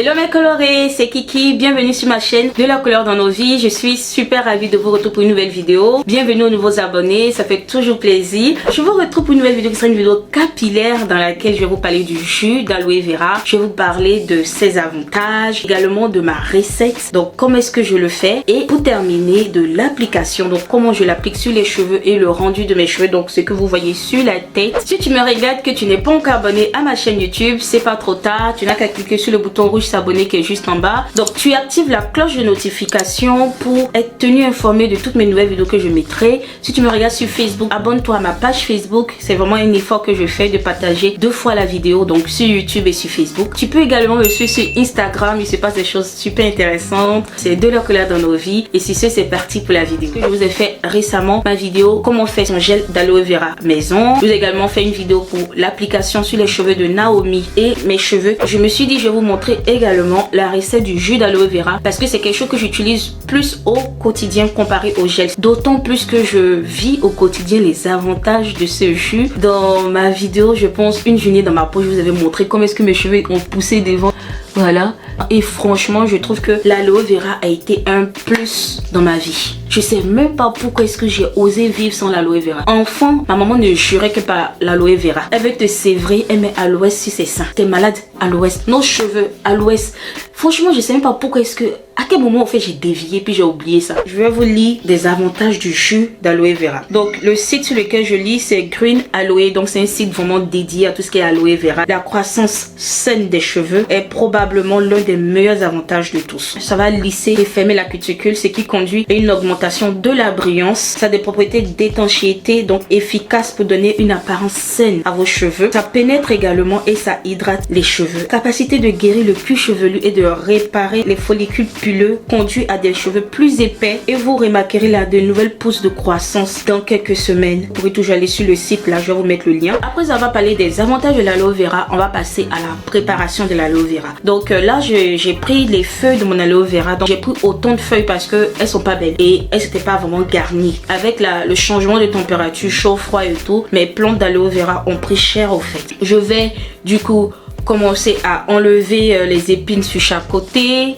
Hello mes colorés, c'est Kiki, bienvenue sur ma chaîne de la couleur dans nos vies. Je suis super ravie de vous retrouver pour une nouvelle vidéo. Bienvenue aux nouveaux abonnés, ça fait toujours plaisir. Je vous retrouve pour une nouvelle vidéo qui sera une vidéo capillaire dans laquelle je vais vous parler du jus d'aloe vera. Je vais vous parler de ses avantages, également de ma recette, donc comment est-ce que je le fais, et pour terminer de l'application, donc comment je l'applique sur les cheveux et le rendu de mes cheveux, donc ce que vous voyez sur la tête. Si tu me regardes que tu n'es pas encore abonné à ma chaîne YouTube, c'est pas trop tard, tu n'as qu'à cliquer sur le bouton rouge s'abonner qui est juste en bas. Donc tu actives la cloche de notification pour être tenu informé de toutes mes nouvelles vidéos que je mettrai. Si tu me regardes sur Facebook, abonne-toi à ma page Facebook. C'est vraiment un effort que je fais de partager 2 fois la vidéo, donc sur YouTube et sur Facebook. Tu peux également me suivre sur Instagram, il se passe des choses super intéressantes. C'est de la couleur dans nos vies. Et si c'est parti pour la vidéo. Je vous ai fait récemment ma vidéo comment faire son gel d'aloe vera maison. Je vous ai également fait une vidéo pour l'application sur les cheveux de Naomi et mes cheveux. Je me suis dit je vais vous montrer également la recette du jus d'aloe vera parce que c'est quelque chose que j'utilise plus au quotidien comparé au gel, d'autant plus que je vis au quotidien les avantages de ce jus. Dans ma vidéo je pense une journée dans ma peau, je vous avais montré comment est-ce que mes cheveux ont poussé devant, voilà, et franchement je trouve que l'aloe vera a été un plus dans ma vie. Je sais même pas pourquoi est-ce que j'ai osé vivre sans l'aloe vera. Enfant, ma maman ne jurait que par l'aloe vera. Elle veut te sévrer, elle met aloès sur ses seins. T'es malade, aloès. Nos cheveux, aloès. Franchement, je sais même pas pourquoi est-ce que... À quel moment en fait j'ai dévié puis j'ai oublié ça. Je vais vous lire des avantages du jus d'aloe vera. Donc le site sur lequel je lis c'est Green Aloe. Donc c'est un site vraiment dédié à tout ce qui est aloe vera. La croissance saine des cheveux est probablement l'un des meilleurs avantages de tous. Ça va lisser et fermer la cuticule, ce qui conduit à une augmentation de la brillance. Ça a des propriétés d'étanchéité, donc efficaces pour donner une apparence saine à vos cheveux. Ça pénètre également et ça hydrate les cheveux. Capacité de guérir le cuir chevelu et de réparer les follicules pileux conduit à des cheveux plus épais et vous remarquerez là de nouvelles pousses de croissance dans quelques semaines. Vous pouvez toujours aller sur le site, là je vais vous mettre le lien. Après avoir parlé des avantages de l'aloe vera, on va passer à la préparation de l'aloe vera. Donc là j'ai pris les feuilles de mon aloe vera, donc j'ai pris autant de feuilles parce que elles sont pas belles et elles n'étaient pas vraiment garnies. Avec le changement de température, chaud, froid et tout, mes plantes d'aloe vera ont pris cher au fait. Je vais du coup commencer à enlever les épines sur chaque côté.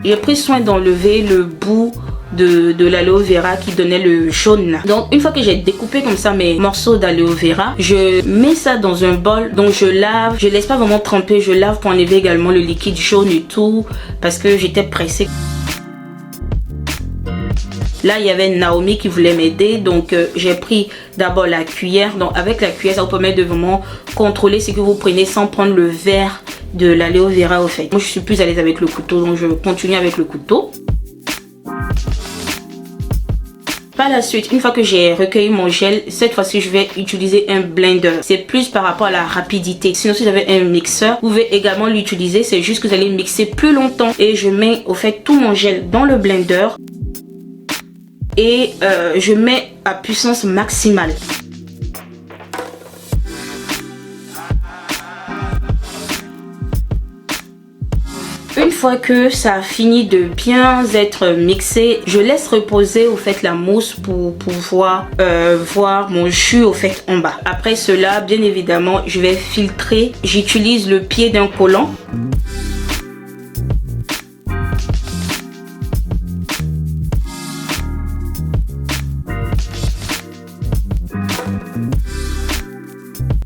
J'ai pris soin d'enlever le bout de l'aloe vera qui donnait le jaune. Donc une fois que j'ai découpé comme ça mes morceaux d'aloe vera, je mets ça dans un bol, donc je lave, je laisse pas vraiment tremper, je lave pour enlever également le liquide jaune et tout parce que j'étais pressée. Là, il y avait Naomi qui voulait m'aider, donc j'ai pris d'abord la cuillère. Donc avec la cuillère, ça vous permet de vraiment contrôler ce que vous prenez sans prendre le verre de l'aloe vera au fait. Moi, je suis plus à l'aise avec le couteau, donc je continue avec le couteau. Par la suite, une fois que j'ai recueilli mon gel, cette fois-ci, je vais utiliser un blender. C'est plus par rapport à la rapidité. Sinon, si vous avez un mixeur, vous pouvez également l'utiliser. C'est juste que vous allez mixer plus longtemps. Et je mets au fait tout mon gel dans le blender. Et je mets à puissance maximale. Une fois que ça a fini de bien être mixé, je laisse reposer au fait la mousse pour pouvoir voir mon jus au fait en bas. Après cela, bien évidemment, je vais filtrer. J'utilise le pied d'un collant.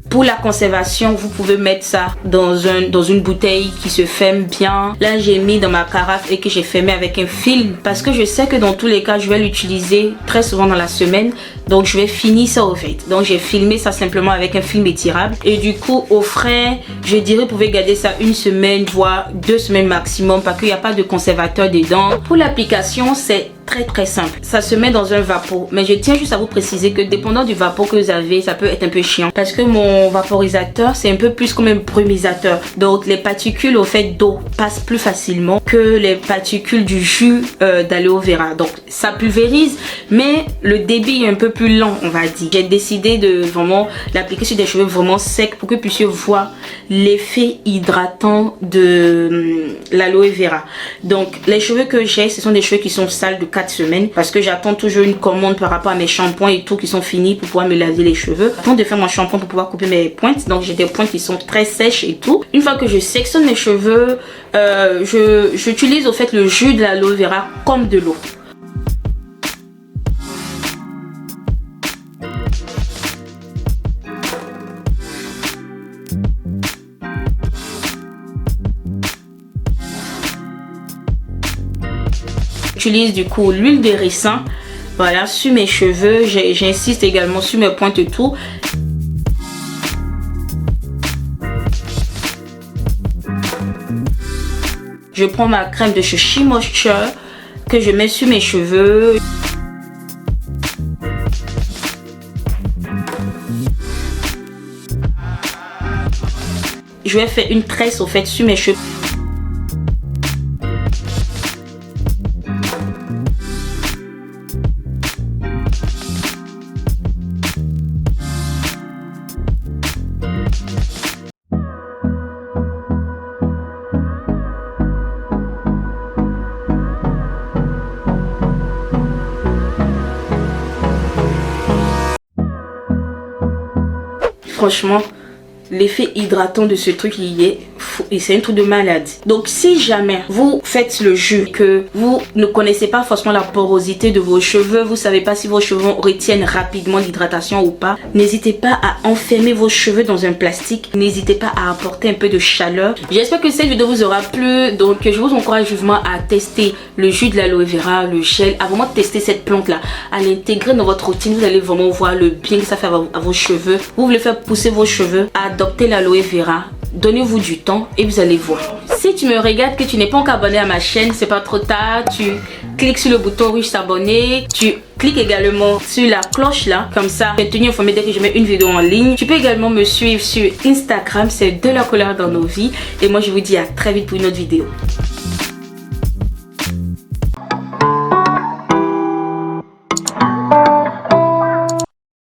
Pour la conservation, vous pouvez mettre ça dans une bouteille qui se ferme bien. Là, j'ai mis dans ma carafe et que j'ai fermé avec un film parce que je sais que dans tous les cas, je vais l'utiliser très souvent dans la semaine. Donc, je vais finir ça au fait. Donc, j'ai filmé ça simplement avec un film étirable. Et du coup, au frais, je dirais, vous pouvez garder ça 1 semaine, voire 2 semaines maximum parce qu'il n'y a pas de conservateur dedans. Pour l'application, c'est très simple. Ça se met dans un vapor. Mais je tiens juste à vous préciser que dépendant du vapor que vous avez, ça peut être un peu chiant. Parce que mon vaporisateur, c'est un peu plus comme un brumisateur. Donc les particules au fait d'eau passent plus facilement que les particules du jus d'aloe vera. Donc ça pulvérise, mais le débit est un peu plus lent, on va dire. J'ai décidé de vraiment l'appliquer sur des cheveux vraiment secs pour que vous puissiez voir l'effet hydratant de l'aloe vera. Donc les cheveux que j'ai, ce sont des cheveux qui sont sales de 4 semaines parce que j'attends toujours une commande par rapport à mes shampoings et tout qui sont finis pour pouvoir me laver les cheveux. J'attends de faire mon shampoing pour pouvoir couper mes pointes. Donc j'ai des pointes qui sont très sèches et tout. Une fois que je sectionne mes cheveux, j'utilise au fait le jus de l'aloe vera comme de l'eau. J'utilise du coup l'huile de ricin, voilà, sur mes cheveux. J'insiste également sur mes pointes et tout. Je prends ma crème de chez She Moisture que je mets sur mes cheveux. Je vais faire une tresse au fait sur mes cheveux. Franchement, l'effet hydratant de ce truc, il est fou et c'est un truc de malade. Donc si jamais vous faites le jus, que vous ne connaissez pas forcément la porosité de vos cheveux, vous savez pas si vos cheveux retiennent rapidement l'hydratation ou pas, n'hésitez pas à enfermer vos cheveux dans un plastique. N'hésitez pas à apporter un peu de chaleur. J'espère que cette vidéo vous aura plu. Donc je vous encourage vivement à tester le jus de l'aloe vera, le gel, à vraiment tester cette plante là, à l'intégrer dans votre routine. Vous allez vraiment voir le bien que ça fait à vos cheveux. Vous voulez faire pousser vos cheveux, adoptez l'aloe vera. Donnez-vous du temps et vous allez voir. Si tu me regardes que tu n'es pas encore abonné à ma chaîne, c'est pas trop tard. Tu cliques sur le bouton rouge s'abonner. Tu cliques également sur la cloche là. Comme ça, tu es tenu informé dès que je mets une vidéo en ligne. Tu peux également me suivre sur Instagram. C'est de la couleur dans nos vies. Et moi, je vous dis à très vite pour une autre vidéo.